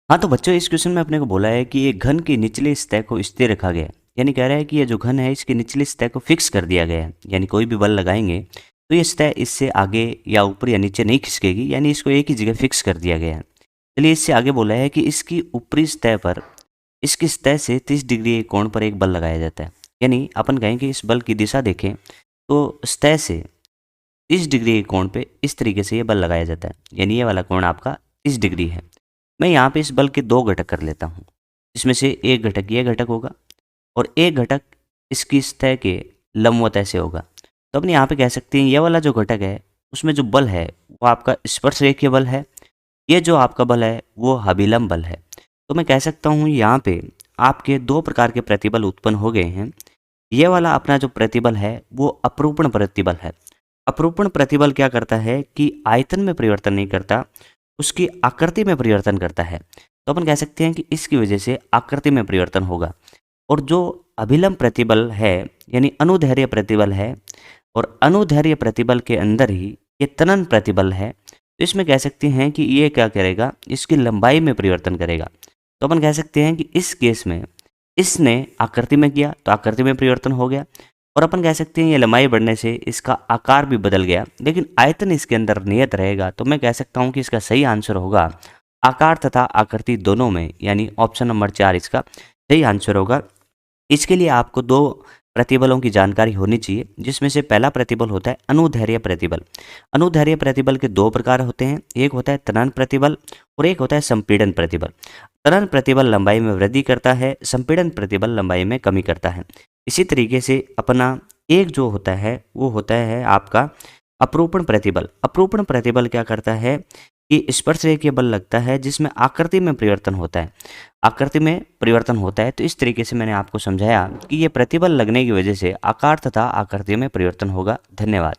हाँ, तो बच्चों इस क्वेश्चन में अपने को बोला है कि एक घन की निचली सतह को स्थिर रखा गया है। यानी कह रहा है कि ये जो घन है इसकी निचली सतह को फिक्स कर दिया गया है। यानी कोई भी बल लगाएंगे तो ये सतह इससे आगे या ऊपर या नीचे नहीं खिसकेगी, यानी इसको एक ही जगह फिक्स कर दिया गया है। चलिए इससे आगे बोला है कि इसकी ऊपरी सतह पर इसकी सतह से 30 डिग्री के कोण पर एक बल लगाया जाता है। यानी अपन कहें कि इस बल की दिशा देखें तो सतह से 30 डिग्री के कोण पे इस तरीके से ये बल लगाया जाता है। यानी ये वाला कोण आपका 30 डिग्री है। मैं यहाँ पे इस बल के दो घटक कर लेता हूँ। इसमें से एक घटक ये घटक होगा और एक घटक इसकी सतह के लंबवत ऐसे होगा। तो अपने यहाँ पे कह सकते हैं ये वाला जो घटक है उसमें जो बल है वो आपका स्पर्शरेखीय बल है। ये जो आपका बल है वो अभिलंब बल है। तो मैं कह सकता हूँ यहाँ पे आपके दो प्रकार के प्रतिबल उत्पन्न हो गए हैं। ये वाला अपना जो प्रतिबल है वो अपरूपण प्रतिबल है। अपरूपण प्रतिबल क्या करता है कि आयतन में परिवर्तन नहीं करता, उसकी आकृति में परिवर्तन करता है। तो अपन कह सकते हैं कि इसकी वजह से आकृति में परिवर्तन होगा। और जो अभिलंब प्रतिबल है यानी अनुदैर्ध्य प्रतिबल है, और अनुदैर्ध्य प्रतिबल के अंदर ही ये तनन प्रतिबल है। तो इसमें कह सकते हैं कि ये क्या करेगा, इसकी लंबाई में परिवर्तन करेगा। तो अपन कह सकते हैं कि इस केस में इसने आकृति में किया तो आकृति में परिवर्तन हो गया, और अपन कह सकते हैं ये लंबाई बढ़ने से इसका आकार भी बदल गया, लेकिन आयतन इसके अंदर नियत रहेगा। तो मैं कह सकता हूँ कि इसका सही आंसर होगा आकार तथा आकृति दोनों में, यानी ऑप्शन नंबर 4 इसका सही आंसर होगा। इसके लिए आपको दो प्रतिबलों की जानकारी होनी चाहिए, जिसमें से पहला प्रतिबल होता है अनुदैर्ध्य प्रतिबल। अनुदैर्ध्य प्रतिबल के दो प्रकार होते हैं, एक होता है तनन प्रतिबल और एक होता है संपीड़न प्रतिबल। तनन प्रतिबल लंबाई में वृद्धि करता है, संपीड़न प्रतिबल लंबाई में कमी करता है। इसी तरीके से अपना एक जो होता है वो होता है आपका अपरूपण प्रतिबल। अपरूपण प्रतिबल क्या करता है कि स्पर्शरेखीय बल लगता है जिसमें आकृति में परिवर्तन होता है। आकृति में परिवर्तन होता है, तो इस तरीके से मैंने आपको समझाया कि ये प्रतिबल लगने की वजह से आकार तथा आकृति में परिवर्तन होगा। धन्यवाद।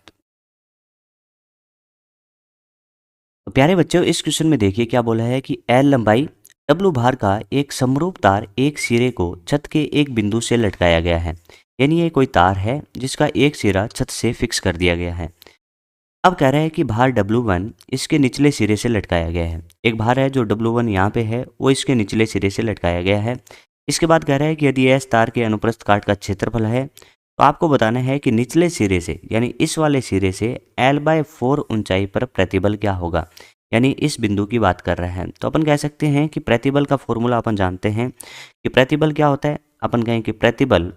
तो प्यारे बच्चों इस क्वेश्चन में देखिए क्या बोला है कि एल लंबाई डब्लू भार का एक समरूप तार एक सिरे को छत के एक बिंदु से लटकाया गया है। यानी ये कोई तार है जिसका एक सिरा छत से फिक्स कर दिया गया है। अब कह रहा है कि भार W1 इसके निचले सिरे से लटकाया गया है। एक भार है जो W1 यहाँ पे है वो इसके निचले सिरे से लटकाया गया है। इसके बाद कह रहा है कि यदि एस तार के अनुप्रस्थ काट का क्षेत्रफल है तो आपको बताना है कि निचले सिरे से यानी इस वाले सिरे से L/4 ऊंचाई पर प्रतिबल क्या होगा। यानी इस बिंदु की बात कर रहे हैं। तो अपन कह सकते हैं कि प्रतिबल का फॉर्मूला अपन जानते हैं कि प्रतिबल क्या होता है। अपन कहें कि प्रतिबल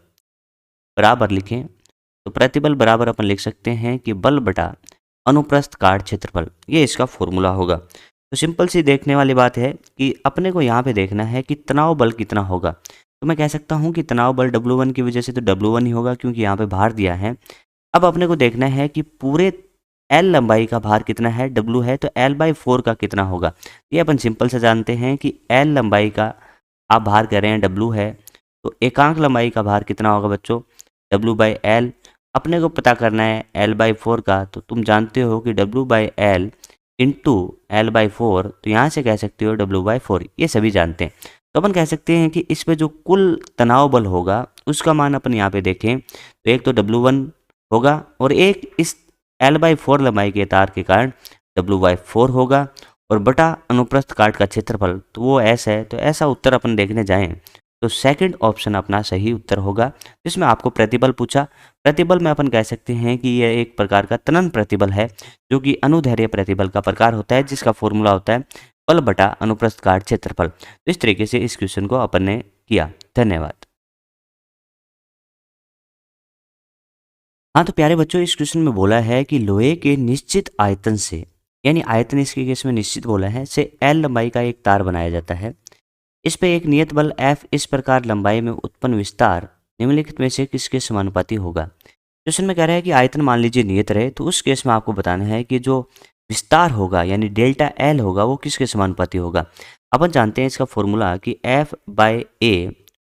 बराबर लिखें तो प्रतिबल बराबर अपन लिख सकते हैं कि बल बटा अनुप्रस्थ काट क्षेत्रफल, ये इसका फॉर्मूला होगा। तो सिंपल सी देखने वाली बात है कि अपने को यहाँ पे देखना है कि तनाव बल कितना होगा। तो मैं कह सकता हूँ कि तनाव बल W1 की वजह से तो W1 ही होगा क्योंकि यहाँ पे भार दिया है। अब अपने को देखना है कि पूरे L लंबाई का भार कितना है, W है तो L/4 का कितना होगा। ये अपन सिंपल से जानते हैं कि L लंबाई का आप भार कह रहे हैं W है, तो एकांक लंबाई का भार कितना होगा बच्चों, W/L। अपने को पता करना है L/4 का, तो तुम जानते हो कि W/L इंटू L/4, तो यहाँ से कह सकते हो W/4, ये सभी जानते हैं। तो अपन कह सकते हैं कि इस पे जो कुल तनाव बल होगा उसका मान अपन यहाँ पे देखें तो एक तो W1 होगा और एक इस L/4 लंबाई के तार के कारण W/4 होगा, और बटा अनुप्रस्थ काट का क्षेत्रफल तो वो S है। तो ऐसा उत्तर अपन देखने जाएं तो सेकंड ऑप्शन अपना सही उत्तर होगा, जिसमें आपको प्रतिबल पूछा। प्रतिबल में अपन कह सकते हैं कि यह एक प्रकार का तनन प्रतिबल है जो कि अनुदैर्ध्य प्रतिबल का प्रकार होता है, जिसका फॉर्मूला होता है बल बटा अनुप्रस्थ काट क्षेत्रफल। तो इस तरीके से इस क्वेश्चन को अपन ने किया। धन्यवाद। हाँ, तो प्यारे बच्चों इस क्वेश्चन में बोला है कि लोहे के निश्चित आयतन से, यानी आयतन इसके केस में निश्चित बोला है, से L लंबाई का एक तार बनाया जाता है। इस पे एक नियत बल F इस प्रकार लंबाई में उत्पन्न विस्तार निम्नलिखित में से किसके समानुपाती होगा। क्वेश्चन में कह रहा है कि आयतन मान लीजिए नियत रहे, तो उस केस में आपको बताना है कि जो विस्तार होगा यानी डेल्टा L होगा वो किसके समानुपाती होगा। अपन जानते हैं इसका फॉर्मूला कि F/A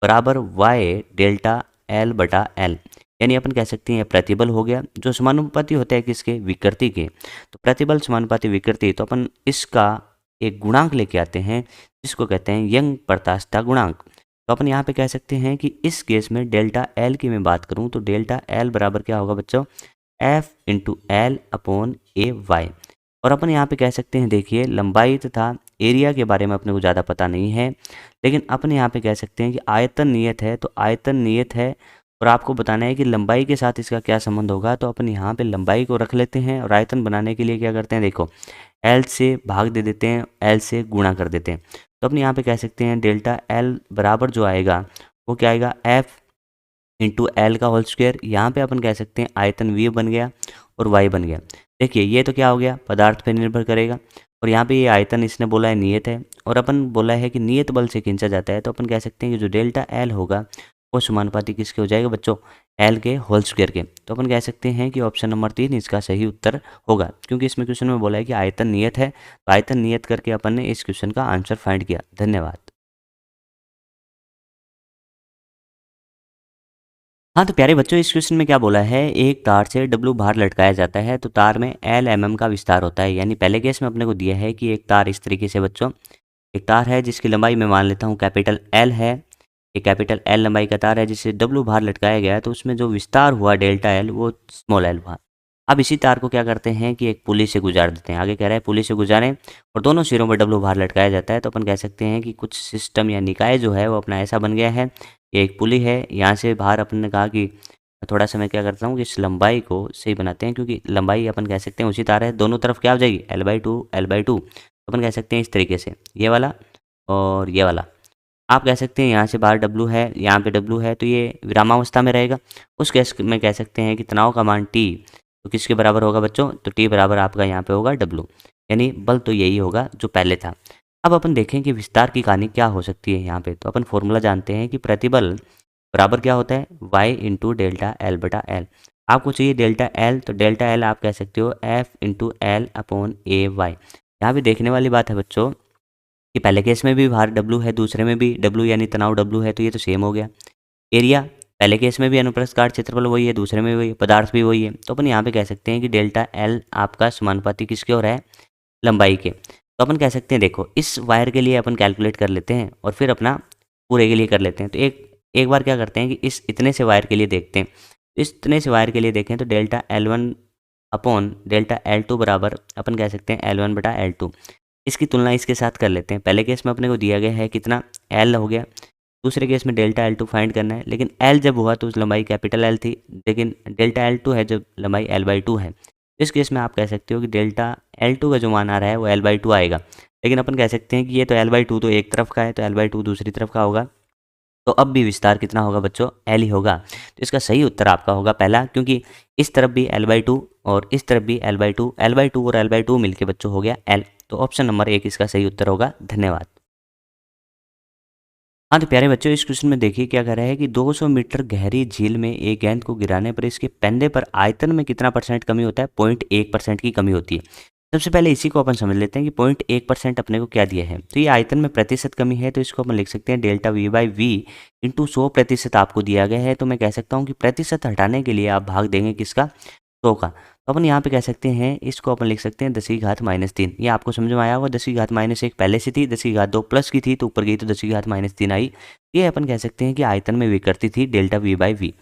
बराबर Y डेल्टा L बटा L। यानी अपन कह सकते हैं यह प्रतिबल हो गया जो समानुपाती होता है किसके, विकृति के। तो प्रतिबल समानुपाती विकृति, तो अपन इसका एक गुणांक लेके आते हैं जिसको कहते हैं यंग प्रत्यास्थता गुणांक। तो अपन यहाँ पे कह सकते हैं कि इस केस में डेल्टा L की मैं बात करूँ तो डेल्टा L बराबर क्या होगा बच्चों, F into L upon A Y। और अपन यहाँ पे कह सकते हैं देखिए लंबाई तथा एरिया के बारे में अपने को ज़्यादा पता नहीं है, लेकिन अपन यहाँ पे कह सकते हैं कि आयतन नियत है, तो आयतन नियत है और आपको बताना है कि लंबाई के साथ इसका क्या संबंध होगा। तो अपन यहाँ पे लंबाई को रख लेते हैं और आयतन बनाने के लिए क्या करते हैं, देखो एल से भाग दे देते हैं, एल से गुणा कर देते हैं। तो अपन यहाँ पे कह सकते हैं डेल्टा एल बराबर जो आएगा वो क्या आएगा, एफ इंटू एल का होल स्क्वायर। यहाँ पे अपन कह सकते हैं आयतन वी बन गया और वाई बन गया। देखिए ये तो क्या हो गया, पदार्थ पे निर्भर करेगा, और यहाँ पे ये आयतन इसने बोला है नियत है, और अपन बोला है कि नियत बल से खींचा जाता है, तो अपन कह सकते हैं कि जो डेल्टा एल होगा वो समानुपाती किसके हो जाएगा बच्चों, एल के होल स्क्वायर के। तो अपन कह सकते हैं कि ऑप्शन नंबर 3 इसका सही उत्तर होगा, क्योंकि इसमें क्वेश्चन में बोला है कि आयतन नियत है, तो आयतन नियत करके अपन ने इस क्वेश्चन का आंसर फाइंड किया। धन्यवाद। हाँ, तो प्यारे बच्चों इस क्वेश्चन में क्या बोला है, एक तार से डब्लू बाहर लटकाया जाता है तो तार में एल एम का विस्तार होता है। यानी पहले केस में अपने को दिया है कि एक तार इस तरीके से बच्चों, एक तार है जिसकी लंबाई मैं मान लेता हूँ कैपिटल एल है, एक कैपिटल एल लंबाई का तार है जिसे डब्लू बाहर लटकाया गया है, तो उसमें जो विस्तार हुआ डेल्टा एल वो स्मॉल एल हुआ। अब इसी तार को क्या करते हैं कि एक पुली से गुजार देते हैं, आगे कह रहा है पुली से गुजारें और दोनों सिरों पर डब्लू बाहर लटकाया जाता है। तो अपन कह सकते हैं कि कुछ सिस्टम या निकाय जो है वो अपना ऐसा बन गया है, ये एक पुली है, यहाँ से बाहर अपन ने कहा कि थोड़ा सा मैं क्या करता हूँ कि इस लंबाई को सही बनाते हैं, क्योंकि लंबाई अपन कह सकते हैं उसी तार है, दोनों तरफ क्या हो जाएगी L/2 L/2। अपन कह सकते हैं इस तरीके से ये वाला और ये वाला, आप कह सकते हैं यहाँ से बाहर डब्लू है, यहाँ पे डब्लू है, तो ये विरामावस्था में रहेगा। उस केस में कह सकते हैं कि तनाव का मान टी तो किसके बराबर होगा बच्चों, तो टी बराबर आपका यहाँ पे होगा डब्लू, यानी बल तो यही होगा जो पहले था। अब अपन देखें कि विस्तार की कहानी क्या हो सकती है यहाँ पे, तो अपन फॉर्मूला जानते हैं कि प्रतिबल बराबर क्या होता है, वाई इंटू डेल्टा एल बटा एल। आपको चाहिए डेल्टा एल, तो डेल्टा एल आप कह सकते हो एफ इंटू एल अपॉन ए वाई। यहाँ पे देखने वाली बात है बच्चों कि पहले केस में भी बाहर डब्लू है, दूसरे में भी डब्लू यानी तनाव डब्लू है, तो ये तो सेम हो गया। एरिया पहले केस में भी अनुप्रस्थ काट क्षेत्रफल वही है, दूसरे में भी वही, पदार्थ भी वही है, तो अपन यहाँ पे कह सकते हैं कि डेल्टा एल आपका समानुपाती किसके हो रहा है, लंबाई के। तो अपन कह सकते हैं देखो इस वायर के लिए अपन कैलकुलेट कर लेते हैं और फिर अपना पूरे के लिए कर लेते हैं। तो एक एक बार क्या करते हैं कि इस इतने से वायर के लिए देखते हैं, तो इस इतने से वायर के लिए देखें तो delta L1 upon delta L2 बराबर अपन कह सकते हैं L1 बटा L2। इसकी तुलना इसके साथ कर लेते हैं। पहले केस में अपने को दिया गया है कितना, L हो गया, दूसरे केस में डेल्टा L2 फाइंड करना है, लेकिन L जब हुआ तो उस लंबाई कैपिटल L थी, लेकिन डेल्टा L2 है जब लंबाई L/2 है। इस केस में आप कह सकते हो कि डेल्टा L2 का जो मान आ रहा है वो L/2 आएगा, लेकिन अपन कह सकते हैं कि ये तो L/2 तो एक तरफ का है, तो L/2 दूसरी तरफ का होगा, तो अब भी विस्तार कितना होगा बच्चों, L ही होगा। तो इसका सही उत्तर आपका होगा पहला, क्योंकि इस तरफ भी L/2 और इस तरफ भी L/2, L/2 और L/2 मिलके बच्चों हो गया L। तो ऑप्शन नंबर 1 इसका सही उत्तर होगा। धन्यवाद। हाँ, तो प्यारे बच्चों इस क्वेश्चन में देखिए क्या कह रहा है कि 200 मीटर गहरी झील में एक गेंद को गिराने पर इसके पैंदे पर आयतन में कितना परसेंट कमी होता है, 0.1% की कमी होती है। सबसे पहले इसी को अपन समझ लेते हैं कि 0.1% अपने को क्या दिया है, तो ये आयतन में प्रतिशत कमी है, तो इसको अपन लिख सकते हैं डेल्टा V/V इंटू 100% आपको दिया गया है। तो मैं कह सकता हूँ कि प्रतिशत हटाने के लिए आप भाग देंगे किसका, 100 का। तो अपन यहाँ पे कह सकते हैं इसको अपन लिख सकते हैं 10⁻³ ये आपको समझ में आया होगा। 10⁻1 पहले से थी, 10⁻2 प्लस की थी तो ऊपर गई तो 10⁻³ आई। ये अपन कह सकते हैं कि आयतन में विकृति थी डेल्टा V/V।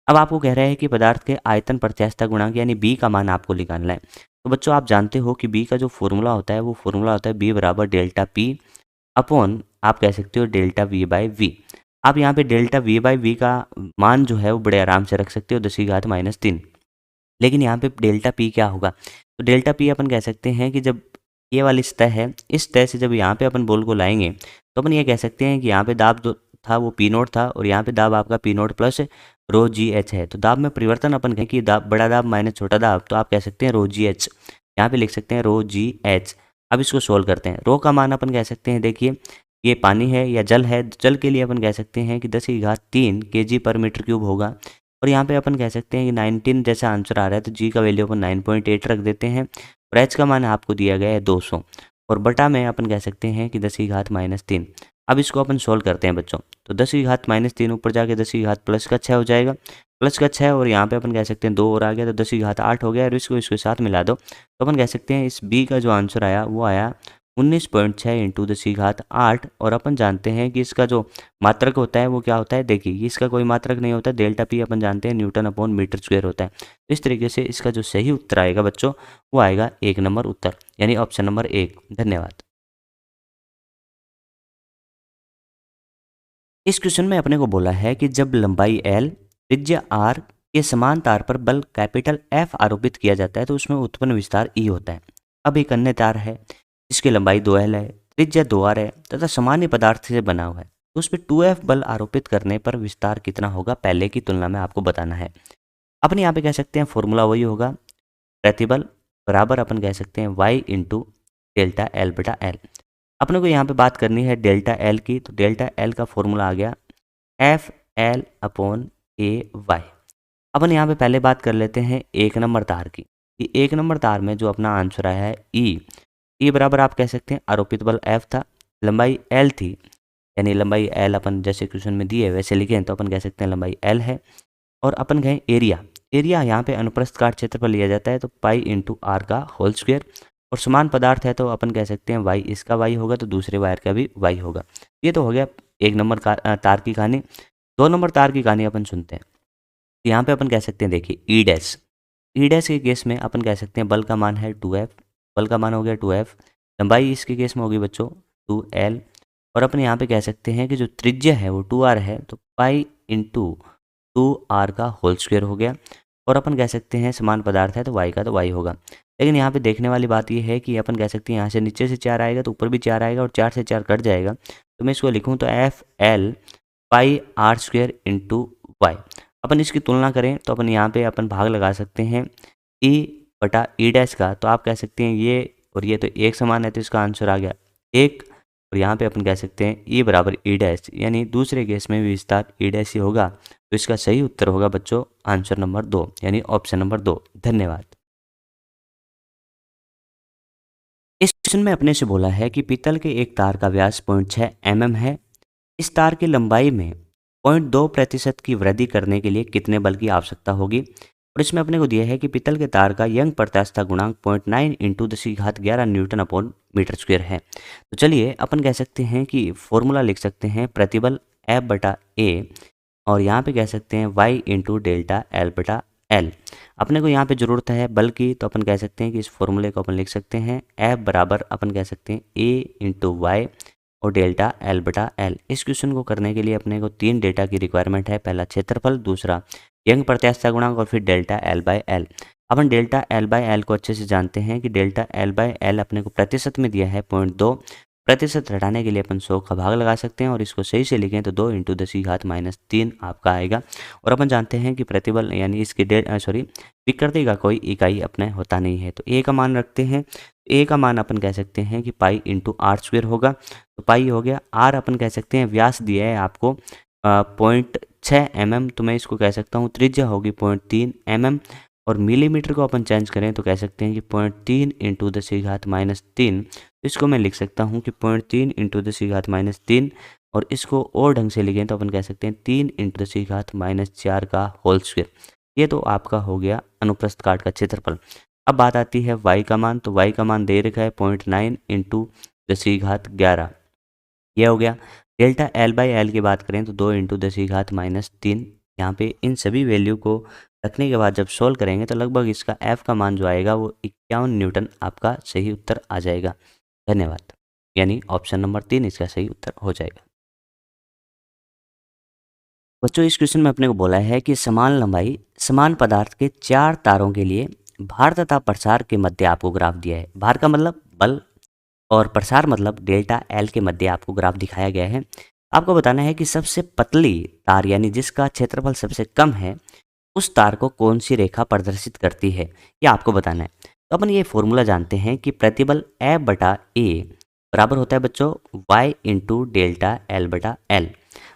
अब आपको कह रहा है कि पदार्थ के आयतन प्रत्यास्थता गुणांक यानी बी का मान आपको निकालना है। तो बच्चों आप जानते हो कि बी का जो फॉर्मूला होता है वो फॉर्मूला होता है बी बराबर डेल्टा पी अपॉन आप कह सकते हो डेल्टा V/V। आप यहाँ पे डेल्टा V/V का मान जो है वो बड़े आराम से रख सकते हो 10⁻3, लेकिन यहाँ पे डेल्टा पी क्या होगा, तो डेल्टा पी अपन कह सकते हैं कि जब ये वाली सतह है, इस सतह से जब यहाँ पे अपन बॉल को लाएंगे तो अपन ये कह सकते हैं कि यहाँ पे दाब जो था वो पी नोट था और यहाँ पे दाब आपका पी नोट प्लस रो जी एच है। तो दाब में परिवर्तन अपन कहें कि दाब बड़ा दाब माइनस छोटा दाब, तो आप कह सकते हैं रो जी एच, यहाँ पे लिख सकते हैं रो जी एच। अब इसको सोल्व करते हैं, रो का मान अपन कह सकते हैं देखिए ये पानी है या जल है, जल के लिए अपन कह सकते हैं कि 10⁻³ kg/m³ होगा, और यहाँ पे अपन कह सकते हैं कि 19 जैसा आंसर आ रहा है तो जी का वैल्यू अपन 9.8 रख देते हैं और एच का मान आपको दिया गया है 200 और बटा में अपन कह सकते हैं कि 10⁻3। अब इसको अपन सोल्व करते हैं बच्चों, तो 10⁻3 ऊपर जाके 10⁻+6 हो जाएगा, +6 और यहाँ पे अपन कह सकते हैं 2 और आ गया तो 10⁸ हो गया और इसको इसके साथ मिला दो, तो अपन कह सकते हैं इस बी का जो आंसर आया वो आया 19.6 इंटू 10⁸ और अपन जानते हैं कि इसका जो मात्रक होता है वो क्या होता है। देखिए इसका कोई मात्रक नहीं होता, डेल्टा पी अपन जानते हैं न्यूटन अपॉन मीटर स्क्वायर होता है। तो इस तरीके से इसका जो सही उत्तर आएगा बच्चों वो आएगा 1 नंबर उत्तर, यानी ऑप्शन नंबर 1। धन्यवाद। इस क्वेश्चन में अपने को बोला है कि जब लंबाई L त्रिज्या R के समान तार पर बल कैपिटल F आरोपित किया जाता है तो उसमें उत्पन्न विस्तार E होता है। अब एक अन्य तार है जिसकी लंबाई 2L है, त्रिज्या 2R है तथा सामान्य पदार्थ से बना हुआ है, तो उस पर 2F बल आरोपित करने पर विस्तार कितना होगा पहले की तुलना में आपको बताना है। अपन यहाँ पे कह सकते हैं फॉर्मूला वही होगा, प्रतिबल बराबर अपन कह सकते हैं y इंटू डेल्टा एल बटा एल। अपने को यहाँ पे बात करनी है डेल्टा एल की, तो डेल्टा एल का फॉर्मूला आ गया एफ एल अपॉन ए वाई। अपन यहाँ पे पहले बात कर लेते हैं 1 नंबर तार की। कि 1 नंबर तार में जो अपना आंसर आया है ई बराबर आप कह सकते हैं आरोपित बल एफ था, लंबाई एल थी, यानी लंबाई एल अपन जैसे क्वेश्चन में दी है वैसे लिखें तो अपन कह सकते हैं लंबाई एल है। और अपन कहें एरिया यहाँ पे अनुप्रस्थ काट क्षेत्र पर लिया जाता है तो पाई इंटू आर का होल स्क्वायर, और समान पदार्थ है तो अपन कह सकते हैं वाई इसका वाई होगा तो दूसरे वायर का भी वाई होगा। ये तो हो गया 1 नंबर तार की कहानी। 2 नंबर तार की कहानी अपन सुनते हैं। यहाँ पे अपन कह सकते हैं देखिए ई डैश के केस में अपन कह सकते हैं बल का मान है 2F, बल का मान हो गया 2F, लंबाई इसके केस में होगी बच्चों 2L, और अपन यहाँ पे कह सकते हैं कि जो त्रिज्या है वो 2R है तो पाई इंटू 2R का होल स्क्वायर हो गया। और अपन कह सकते हैं समान पदार्थ है तो y का तो y होगा। लेकिन यहाँ पे देखने वाली बात ये है कि अपन कह सकते हैं यहाँ से नीचे से 4 आएगा तो ऊपर भी 4 आएगा और 4 से 4 कट जाएगा, तो मैं इसको लिखूँ तो F L pi R square into Y. अपन इसकी तुलना करें तो अपन यहाँ पे अपन भाग लगा सकते हैं ई बटा ई डैश का, तो आप कह सकते हैं ये और ये तो एक समान है तो इसका आंसर आ गया 1, और यहाँ पे अपन कह सकते हैं ई बराबर ई डैश, यानी दूसरे केस में भी विस्तार ई डैश ही होगा। तो इसका सही उत्तर होगा बच्चों आंसर नंबर 2, यानी ऑप्शन नंबर 2। धन्यवाद। इस क्वेश्चन में अपने से बोला है कि पीतल के एक तार का व्यास 0.6 mm है। इस तार की लंबाई में 0.2% की वृद्धि करने के लिए कितने बल की आवश्यकता होगी। और इसमें अपने को दिया है कि पीतल के तार का यंग प्रत्यास्थता गुणांक 0.9 इंटू 10⁻11 न्यूटन अपॉन मीटर स्क्वायर है। तो चलिए अपन कह सकते हैं कि फॉर्मूला लिख सकते हैं प्रतिबल F बटा ए, और यहाँ पे कह सकते हैं y इंटू डेल्टा एल बटा एल। अपने को यहाँ पे ज़रूरत है बल की, तो अपन कह सकते हैं कि इस फॉर्मूले को अपन लिख सकते हैं F बराबर अपन कह सकते हैं a इंटू वाई और डेल्टा एल बटा एल। इस क्वेश्चन को करने के लिए अपने को 3 डेटा की रिक्वायरमेंट है, पहला क्षेत्रफल, दूसरा यंग प्रत्यास्थता गुणांक और फिर delta L by L. Upon delta L by L को अच्छे से जानते हैं कि डेल्टा एल बाय एल अपने को प्रतिशत में दिया है 0.2, प्रतिशत घटाने के लिए अपन 100 का भाग लगा सकते हैं और इसको सही से लिखें तो 2 इंटू 10⁻³ आपका आएगा। और अपन जानते हैं कि प्रतिबल यानी इसकी विकृति का कोई इकाई अपने होता नहीं है, तो ए का मान रखते हैं। ए का मान अपन कह सकते हैं कि पाई इंटू आर स्क्वायर होगा, तो पाई हो गया। आर अपन कह सकते हैं व्यास दिया है आपको 0.6 mm, तो मैं इसको कह सकता हूँ त्रिज्या होगी 0.3 mm, और मिलीमीटर को अपन चेंज करें तो कह सकते हैं कि 0.3 इंटू 10⁻³ तो इसको मैं लिख सकता हूँ कि 0.3 इंटू 10⁻³ और इसको और ढंग से लिखें तो अपन कह सकते हैं 3 इंटू 10⁻4 का होल स्क्वायर। ये तो आपका हो गया अनुप्रस्थ काट का क्षेत्रफल। अब बात आती है y का मान, तो y का मान दे रखा है 0.9 इंटू 10⁻11, यह हो गया। डेल्टा एल बाई एल की बात करें तो 2 इंटू 10⁻³ यहाँ पे इन सभी वैल्यू को रखने के बाद जब सोल्व करेंगे तो लगभग इसका f का मान जो आएगा वो 51 न्यूटन आपका सही उत्तर आ जाएगा। धन्यवाद, यानी ऑप्शन नंबर 3 इसका सही उत्तर हो जाएगा। बच्चों इस क्वेश्चन में अपने को बोला है कि समान लंबाई समान पदार्थ के 4 तारों के लिए भार तथा प्रसार के मध्य आपको ग्राफ दिया है। भार का मतलब बल और प्रसार मतलब डेल्टा एल के मध्य आपको ग्राफ दिखाया गया है। आपको बताना है कि सबसे पतली तार यानी जिसका क्षेत्रफल सबसे कम है उस तार को कौन सी रेखा प्रदर्शित करती है, यह आपको बताना है। तो अपन ये फॉर्मूला जानते हैं कि प्रतिबल F बटा ए बराबर होता है बच्चों y इंटू डेल्टा एल बटा एल।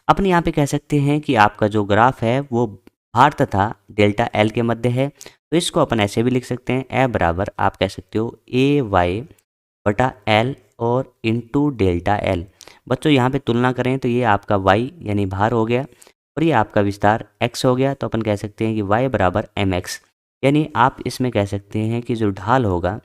अपन यहाँ पे कह सकते हैं कि आपका जो ग्राफ है वो भार तथा डेल्टा एल के मध्य है, तो इसको अपन ऐसे भी लिख सकते हैं F बराबर आप कह सकते हो ए वाई बटा एल और इंटू डेल्टा एल। बच्चों यहाँ पे तुलना करें तो ये आपका y यानी भार हो गया और ये आपका विस्तार x हो गया, तो अपन कह सकते हैं कि y बराबर mx, यानी आप इसमें कह सकते हैं कि जो ढाल होगा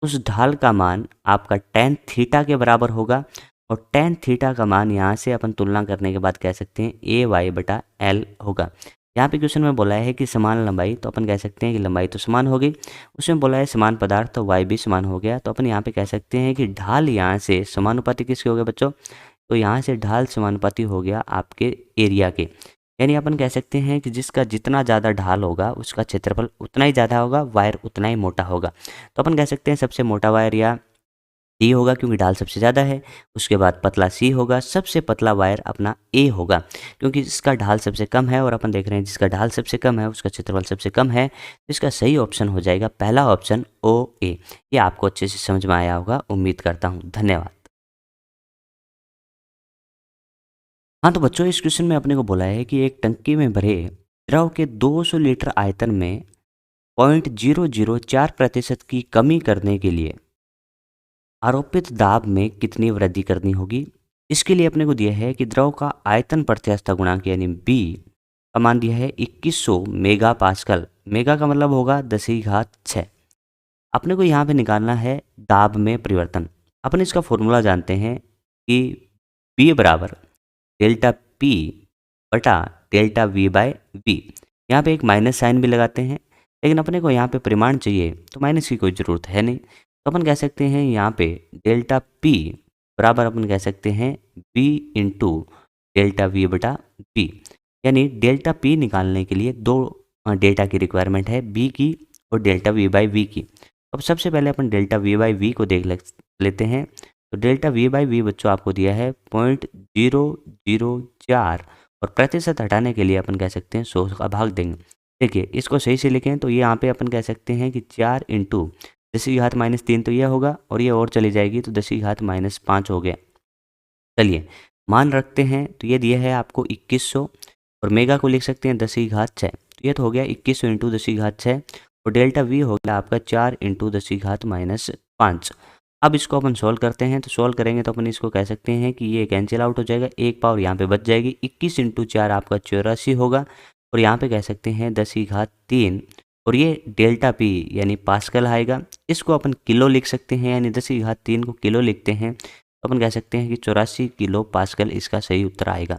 उस ढाल का मान आपका tan थीटा के बराबर होगा। और tan थीटा का मान यहाँ से अपन तुलना करने के बाद कह सकते हैं ए वाई बटा एल होगा। यहाँ पे क्वेश्चन में बोला है कि समान लंबाई, तो अपन कह सकते हैं कि लंबाई तो समान हो गई। उसमें बोला है समान पदार्थ, तो वाई भी समान हो गया। तो अपन यहाँ पे कह सकते हैं कि ढाल यहाँ से समानुपाती किसके हो गए बच्चों? तो यहाँ से ढाल समानुपाती हो गया आपके एरिया के। यानी अपन कह सकते हैं कि जिसका जितना ज़्यादा ढाल होगा उसका क्षेत्रफल उतना ही ज़्यादा होगा, वायर उतना ही मोटा होगा। तो अपन कह सकते हैं सबसे मोटा वायर या डी होगा क्योंकि ढाल सबसे ज़्यादा है। उसके बाद पतला सी होगा, सबसे पतला वायर अपना ए होगा क्योंकि जिसका ढाल सबसे कम है। और अपन देख रहे हैं जिसका ढाल सबसे कम है उसका क्षेत्रफल सबसे कम है। तो इसका सही ऑप्शन हो जाएगा पहला ऑप्शन ओ ए। ये आपको अच्छे से समझ में आया होगा, उम्मीद करता हूँ। धन्यवाद। हाँ तो बच्चों, इस क्वेश्चन में अपने को बोला है कि एक टंकी में भरे द्रव के 200 लीटर आयतन में 0.004% की कमी करने के लिए आरोपित दाब में कितनी वृद्धि करनी होगी। इसके लिए अपने को दिया है कि द्रव का आयतन प्रत्यास्थता गुणांक यानी बी का मान दिया है 2100 मेगा पास्कल। मेगा का मतलब होगा 10⁶। अपने को यहाँ पे निकालना है दाब में परिवर्तन। अपन इसका फॉर्मूला जानते हैं कि बी बराबर डेल्टा पी बटा डेल्टा वी बाय वी। यहाँ पे एक माइनस साइन भी लगाते हैं, लेकिन अपने को यहाँ पे परिमाण चाहिए तो माइनस की कोई ज़रूरत है नहीं। तो अपन कह सकते हैं यहाँ पे डेल्टा पी बराबर अपन कह सकते हैं बी इंटू डेल्टा वी बटा बी। यानी डेल्टा पी निकालने के लिए दो डेटा की रिक्वायरमेंट है, बी की और डेल्टा वी बाई वी की। अब सबसे पहले अपन डेल्टा वी बाई वी को लेते हैं। तो डेल्टा वी बाई वी बच्चों आपको दिया है 0.004 और प्रतिशत हटाने के लिए अपन कह सकते हैं 100 का भाग देंगे। देखिए इसको सही से लिखें तो ये यहाँ पे अपन कह सकते हैं कि 4 इंटू 10⁻³ तो यह होगा और ये और चली जाएगी तो 10⁻5 हो गया। चलिए मान रखते हैं, तो ये दिया है आपको 2100 और मेगा को लिख सकते हैं 10⁻6। तो ये तो हो गया 2100 इंटू 10⁻6 और डेल्टा वी हो गया आपका 4 इंटू 10⁻5। अब इसको अपन सोल्व करते हैं, तो सोल्व करेंगे तो अपन इसको कह सकते हैं कि ये कैंसिल आउट हो जाएगा, एक पावर यहाँ पे बच जाएगी। 21 इंटू 4 आपका 84 होगा और यहाँ पे कह सकते हैं 10⁻3 और ये डेल्टा पी यानी पास्कल आएगा। इसको अपन किलो लिख सकते हैं, यानी 10⁻3 को किलो लिखते हैं तो अपन कह सकते हैं कि 84 किलो पास्कल इसका सही उत्तर आएगा।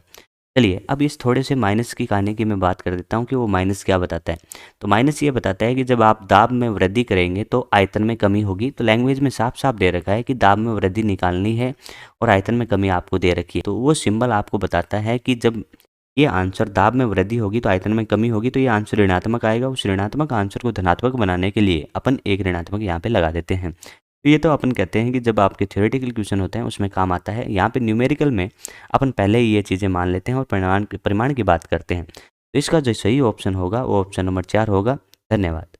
चलिए अब इस थोड़े से माइनस की कहानी की मैं बात कर देता हूँ कि वो माइनस क्या बताता है। तो माइनस ये बताता है कि जब आप दाब में वृद्धि करेंगे तो आयतन में कमी होगी। तो लैंग्वेज में साफ साफ दे रखा है कि दाब में वृद्धि निकालनी है और आयतन में कमी आपको दे रखी है। तो वो सिंबल आपको बताता है कि जब ये आंसर दाब में वृद्धि होगी तो आयतन में कमी होगी, तो ये आंसर ऋणात्मक आएगा। उस ऋणात्मक आंसर को धनात्मक बनाने के लिए अपन एक ऋणात्मक यहाँ पे लगा देते हैं। तो ये तो अपन कहते हैं कि जब आपके थ्योरेटिकल क्वेश्चन होते हैं उसमें काम आता है। यहाँ पे न्यूमेरिकल में अपन पहले ही ये चीज़ें मान लेते हैं और परिमाण की बात करते हैं। तो इसका जो सही ऑप्शन होगा वो ऑप्शन नंबर 4 होगा। धन्यवाद।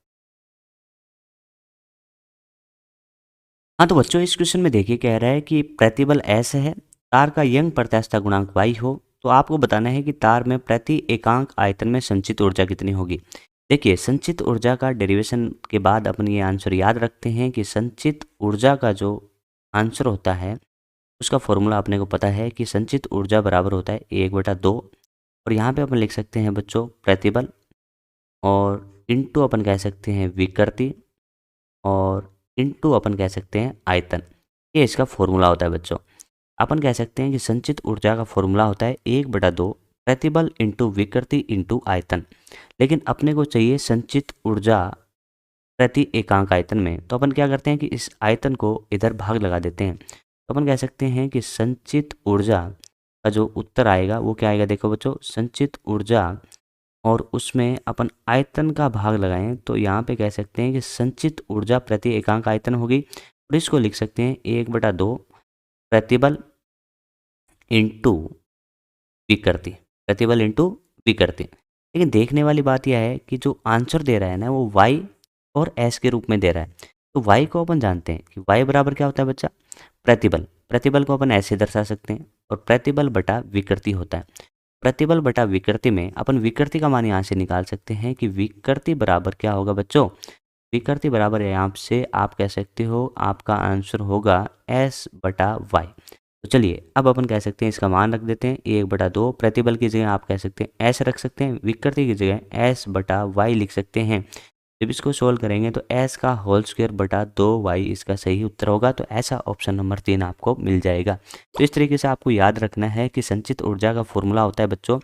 हाँ तो बच्चों, इस क्वेश्चन में देखिए कह रहा है कि प्रतिबल S है, तार का यंग प्रत्यास्थता गुणांक Y हो, तो आपको बताना है कि तार में प्रति एकांक आयतन में संचित ऊर्जा कितनी होगी। देखिए संचित ऊर्जा का डेरिवेशन के बाद अपन ये आंसर याद रखते हैं कि संचित ऊर्जा का जो आंसर होता है उसका फॉर्मूला अपने को पता है कि संचित ऊर्जा बराबर होता है 1/2 और यहाँ पे अपन लिख सकते हैं बच्चों प्रतिबल और इनटू अपन कह सकते हैं विकृति और इनटू अपन कह सकते हैं आयतन। ये इसका फॉर्मूला होता है बच्चों। अपन कह सकते हैं कि संचित ऊर्जा का फॉर्मूला होता है 1/2 प्रतिबल इंटू विकृति इंटू आयतन। लेकिन अपने को चाहिए संचित ऊर्जा प्रति एकांक आयतन में, तो अपन क्या करते हैं कि इस आयतन को इधर भाग लगा देते हैं। तो अपन कह सकते हैं कि संचित ऊर्जा का जो उत्तर आएगा वो क्या आएगा। देखो बच्चों, संचित ऊर्जा और उसमें अपन आयतन का भाग लगाएं तो यहाँ पे कह सकते हैं कि संचित ऊर्जा प्रति एकांक आयतन होगी और इसको लिख सकते हैं 1/2 प्रतिबल इंटू विकृति, प्रतिबल इंटू विकृति। लेकिन देखने वाली बात यह है कि जो आंसर दे रहा है ना वो y और s के रूप में दे रहा है। तो y को अपन जानते हैं कि y बराबर क्या होता है बच्चा, प्रतिबल। प्रतिबल को अपन ऐसे दर्शा सकते हैं और प्रतिबल बटा विकृति होता है। प्रतिबल बटा विकृति में अपन विकृति का मान यहाँ से निकाल सकते हैं कि विकृति बराबर क्या होगा बच्चों, विकृति बराबर यहाँ से आप कह सकते हो आपका आंसर होगा S/Y। तो चलिए अब अपन कह सकते हैं इसका मान रख देते हैं 1/2। प्रतिबल की जगह आप कह सकते हैं S रख सकते हैं, विकृति की जगह S/Y लिख सकते हैं। जब इसको सोल्व करेंगे तो एस का होल स्क्वायर बटा 2y इसका सही उत्तर होगा। तो ऐसा ऑप्शन नंबर 3 आपको मिल जाएगा। तो इस तरीके से आपको याद रखना है कि संचित ऊर्जा का फॉर्मूला होता है बच्चों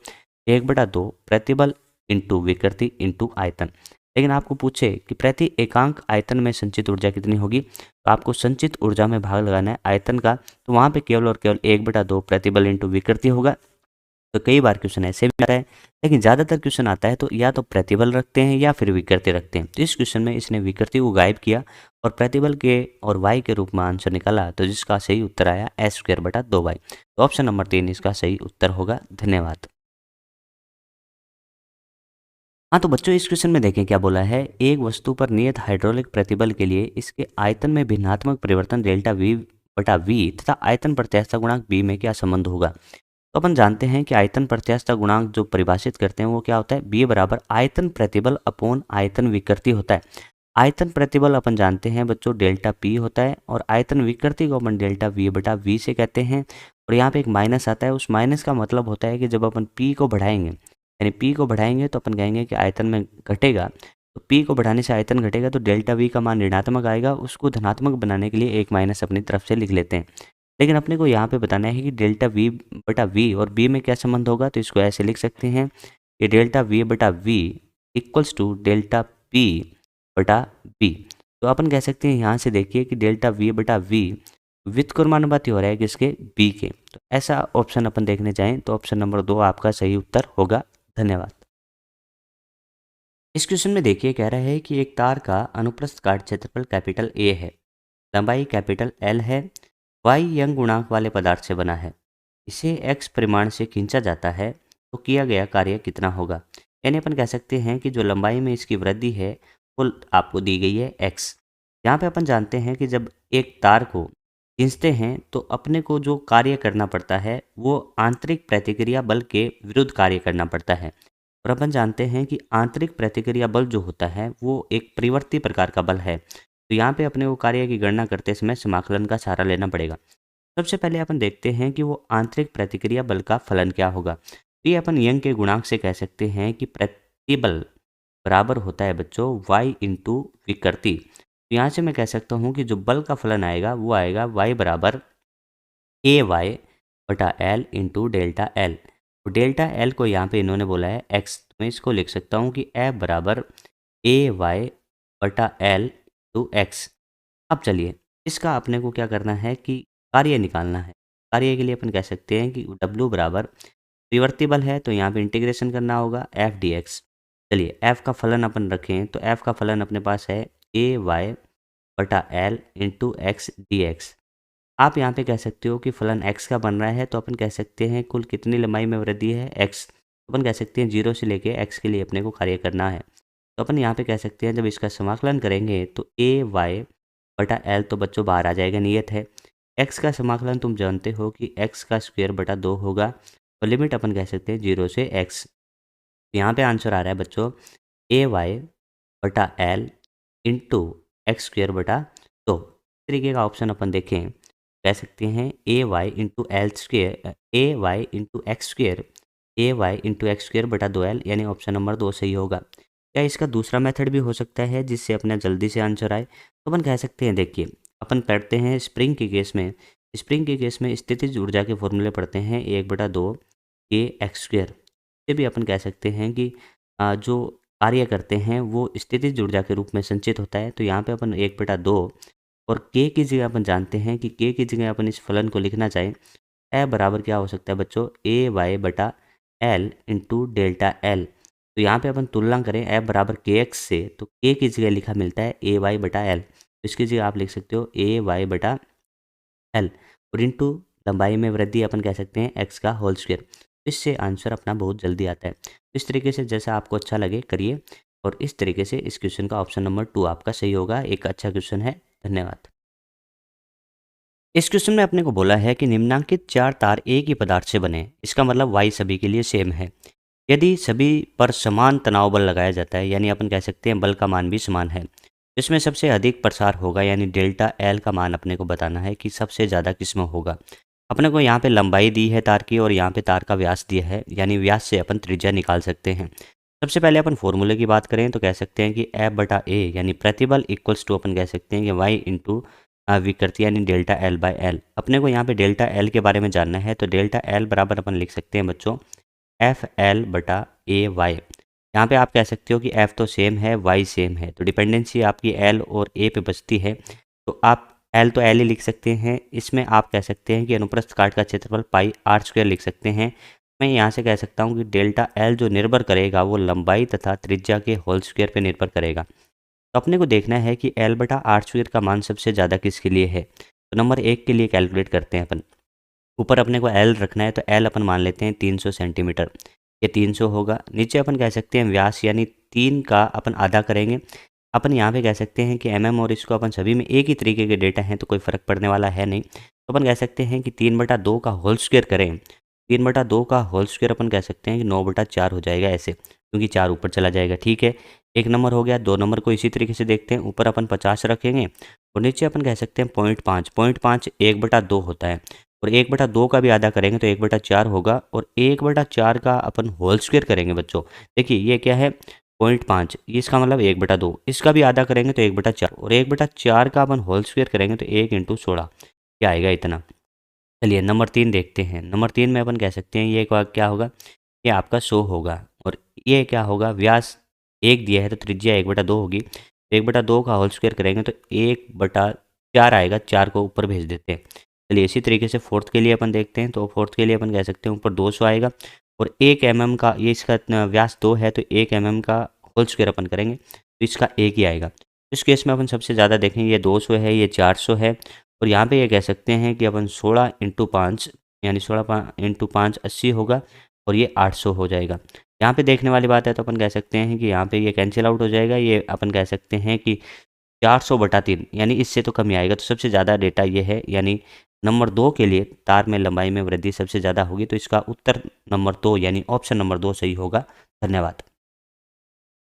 1/2 प्रतिबल इंटू विकृति इंटू आयतन। लेकिन आपको पूछे कि प्रति एकांक आयतन में संचित ऊर्जा कितनी होगी, तो आपको संचित ऊर्जा में भाग लगाना है आयतन का, तो वहाँ पे केवल और केवल 1/2 प्रतिबल इंटू विकृति होगा। तो कई बार क्वेश्चन ऐसे भी आता है, लेकिन ज़्यादातर क्वेश्चन आता है तो या तो प्रतिबल रखते हैं या फिर विकृति रखते हैं। तो इस क्वेश्चन में इसने विकृति को गायब किया और प्रतिबल के और y के रूप में आंसर निकाला, तो जिसका सही उत्तर आया s²/2y। तो ऑप्शन नंबर 3 इसका सही उत्तर होगा। धन्यवाद। हाँ, तो बच्चों इस क्वेश्चन में देखें क्या बोला है। एक वस्तु पर नियत हाइड्रोलिक प्रतिबल के लिए इसके आयतन में भिन्नात्मक परिवर्तन डेल्टा v/v तथा आयतन प्रत्यास्थता गुणांक b में क्या संबंध होगा। तो अपन जानते हैं कि आयतन प्रत्यास्थता गुणांक जो परिभाषित करते हैं वो क्या होता है, b बराबर आयतन प्रतिबल अपॉन आयतन विकृति होता है। आयतन प्रतिबल अपन जानते हैं बच्चों डेल्टा p होता है और आयतन विकृति को अपन डेल्टा v/v से कहते हैं। और यहाँ पे एक माइनस आता है, उस माइनस का मतलब होता है कि जब अपन p को बढ़ाएंगे, यानी p को बढ़ाएंगे तो अपन कहेंगे कि आयतन में घटेगा, तो p को बढ़ाने से आयतन घटेगा तो डेल्टा v का मान ऋणात्मक आएगा। उसको धनात्मक बनाने के लिए एक माइनस अपनी तरफ से लिख लेते हैं। लेकिन अपने को यहाँ पे बताना है कि डेल्टा v/v और b में क्या संबंध होगा। तो इसको ऐसे लिख सकते हैं कि delta v/v equals to delta p/b। तो अपन कह सकते हैं यहाँ से देखिए कि डेल्टा v/v व्युत्क्रमानुपाती हो रहा है किसके, b के। तो ऐसा ऑप्शन अपन देखने जाएं तो ऑप्शन नंबर 2 आपका सही उत्तर होगा। धन्यवाद। इस क्वेश्चन में देखिए कह रहा है कि एक तार का अनुप्रस्थ काट क्षेत्रफल कैपिटल A है, लंबाई कैपिटल L है, y यंग गुणांक वाले पदार्थ से बना है, इसे x परिमाण से खींचा जाता है, तो किया गया कार्य कितना होगा। यानी अपन कह सकते हैं कि जो लंबाई में इसकी वृद्धि है वो आपको दी गई है x। यहाँ पे अपन जानते हैं कि जब एक तार को खींचते हैं तो अपने को जो कार्य करना पड़ता है वो आंतरिक प्रतिक्रिया बल के विरुद्ध कार्य करना पड़ता है। और अपन जानते हैं कि आंतरिक प्रतिक्रिया बल जो होता है वो एक परिवर्ती प्रकार का बल है। तो यहाँ पे अपने को कार्य की गणना करते समय समाकलन का सहारा लेना पड़ेगा। सबसे पहले अपन देखते हैं कि वो आंतरिक प्रतिक्रिया बल का फलन क्या होगा। तो ये अपन यंग के गुणांक से कह सकते हैं कि प्रतिबल बराबर होता है बच्चों y इंटू विकृति। तो यहाँ से मैं कह सकता हूँ कि जो बल का फलन आएगा वो आएगा y बराबर AY/L into delta L। Delta L को यहाँ पे इन्होंने बोला है x, तो मैं इसको लिख सकता हूँ कि F बराबर AY/L टू x। अब चलिए इसका अपने को क्या करना है कि कार्य निकालना है। कार्य के लिए अपन कह सकते हैं कि W बराबर परिवर्ती बल है तो यहाँ पे इंटीग्रेशन करना होगा f dx। चलिए f का फलन अपन रखें तो f का फलन अपने पास है AY/L इंटू x dx। आप यहाँ पे कह सकते हो कि फलन x का बन रहा है तो अपन कह सकते हैं कुल कितनी लंबाई में वृद्धि है x। अपन कह सकते हैं 0 से लेके x के लिए अपने को कार्य करना है। तो अपन यहाँ पे कह सकते हैं जब इसका समाकलन करेंगे तो AY/L तो बच्चों बाहर आ जाएगा, नियत है। x का समाकलन तुम जानते हो कि x²/2 होगा और लिमिट अपन कह सकते हैं 0 से x। तो यहाँ पे आंसर आ रहा है बच्चों AY/L इंटू x²/2। इस तरीके का ऑप्शन अपन देखें कह सकते हैं AY into L² AY into x², AY into x²/2L, यानी ऑप्शन नंबर 2 सही होगा। क्या इसका दूसरा मेथड भी हो सकता है जिससे अपना जल्दी से आंसर आए। तो अपन कह सकते हैं देखिए अपन पढ़ते हैं स्प्रिंग के केस में, स्प्रिंग के केस में स्थितिज ऊर्जा के फॉर्मूले पढ़ते हैं 1/2 kx²। ये भी अपन कह सकते हैं कि जो कार्य करते हैं वो स्थितिज ऊर्जा के रूप में संचित होता है। तो यहाँ पे अपन 1/2 और k की जगह अपन जानते हैं कि k की जगह अपन इस फलन को लिखना चाहें ए बराबर क्या हो सकता है बच्चों AY/L इंटू डेल्टा L। तो यहाँ पे अपन तुलना करें f बराबर kx से तो k की जगह लिखा मिलता है AY/L। तो इसकी जगह आप लिख सकते हो AY/L और इंटू लंबाई में वृद्धि अपन कह सकते हैं x का होल स्क्वायर। इससे आंसर अपना बहुत जल्दी आता है। इस तरीके से जैसा आपको अच्छा लगे करिए और इस तरीके से इस क्वेश्चन का ऑप्शन नंबर 2 आपका सही होगा। एक अच्छा क्वेश्चन है। धन्यवाद। इस क्वेश्चन में अपने को बोला है कि निम्नांकित 4 तार एक ही पदार्थ से बने, इसका मतलब y सभी के लिए सेम है। यदि सभी पर समान तनाव बल लगाया जाता है, यानी अपन कह सकते हैं बल का मान भी समान है, जिसमें सबसे अधिक प्रसार होगा, यानी डेल्टा L का मान अपने को बताना है कि सबसे ज़्यादा किसमें होगा। अपने को यहाँ पे लंबाई दी है तार की और यहाँ पे तार का व्यास दिया है, यानी व्यास से अपन त्रिज्या निकाल सकते हैं। सबसे पहले अपन फॉर्मूले की बात करें तो कह सकते हैं कि एफ बटा ए यानी प्रतिबल इक्वल्स टू अपन कह सकते हैं कि वाई इंटू विकृति यानी डेल्टा एल बाय एल। अपने को यहाँ पे डेल्टा एल के बारे में जानना है तो डेल्टा एल बराबर अपन लिख सकते हैं बच्चों एफ एल बटा ए वाई। यहाँ पे आप कह सकते हो कि एफ तो सेम है वाई सेम है तो डिपेंडेंसी आपकी एल और ए पे बचती है। तो आप एल तो एल ही लिख सकते हैं, इसमें आप कह सकते हैं कि अनुप्रस्थ काट का क्षेत्रफल पाई आर स्क्वायर लिख सकते हैं। मैं यहाँ से कह सकता हूँ कि डेल्टा एल जो निर्भर करेगा वो लंबाई तथा त्रिज्या के होल स्क्वायर पे निर्भर करेगा। तो अपने को देखना है कि एल बटा आर स्क्वायर का मान सबसे ज़्यादा किसके लिए है। तो नंबर 1 के लिए कैलकुलेट करते हैं अपन। ऊपर अपने को एल रखना है तो एल अपन मान लेते हैं 300 सेंटीमीटर, ये 300 होगा। नीचे अपन कह सकते हैं व्यास यानी 3 का अपन आधा करेंगे। अपन यहाँ पे कह सकते हैं कि mm और इसको अपन सभी में एक ही तरीके के डेटा हैं तो कोई फ़र्क पड़ने वाला है नहीं। तो अपन कह सकते हैं कि 3/2 का होल स्क्वायर करें। 3/2 का होल स्क्वायर अपन कह सकते हैं कि 9/4 हो जाएगा ऐसे, क्योंकि 4 ऊपर चला जाएगा। ठीक है, एक नंबर हो गया। 2 नंबर को इसी तरीके से देखते हैं। ऊपर अपन 50 रखेंगे और नीचे अपन कह सकते हैं 0.5। 0.5 1/2 होता है और 1/2 का भी आधा करेंगे तो 1/4 होगा और 1/4 का अपन होल स्क्वायर करेंगे बच्चों। देखिए ये क्या है 0.5, इसका मतलब 1/2। इसका भी आधा करेंगे तो 1/4 और 1/4 का अपन होल स्क्वायर करेंगे तो 1 × 16 क्या आएगा इतना। चलिए नंबर 3 देखते हैं। नंबर 3 में अपन कह सकते हैं ये क्या होगा, ये आपका 100 होगा और ये क्या होगा, व्यास 1 दिया है तो त्रिज्या 1/2 होगी। 1/2 का होल स्क्वायर करेंगे तो 1/4 आएगा, 4 को ऊपर भेज देते हैं। चलिए इसी तरीके से फोर्थ के लिए अपन देखते हैं। तो फोर्थ के लिए अपन कह सकते हैं ऊपर 200 आएगा और 1 mm का, ये इसका व्यास 2 है तो 1 mm का होल स्क्वायर अपन करेंगे तो इसका 1 ही आएगा। इस केस में अपन सबसे ज़्यादा देखेंगे ये 200 है, ये 400 है और यहाँ पे ये कह सकते हैं कि अपन 16 × 5 यानी 16 × 5 80 होगा और ये 800 हो जाएगा। यहाँ पे देखने वाली बात है तो अपन कह सकते हैं कि यहाँ पे ये कैंसिल आउट हो जाएगा। ये अपन कह सकते हैं कि 400/3 यानी इससे तो कम ही आएगा। तो सबसे ज़्यादा डेटा ये है, यानी नंबर 2 के लिए तार में लंबाई में वृद्धि सबसे ज़्यादा होगी। तो इसका उत्तर नंबर 2 यानी ऑप्शन नंबर 2 सही होगा। धन्यवाद।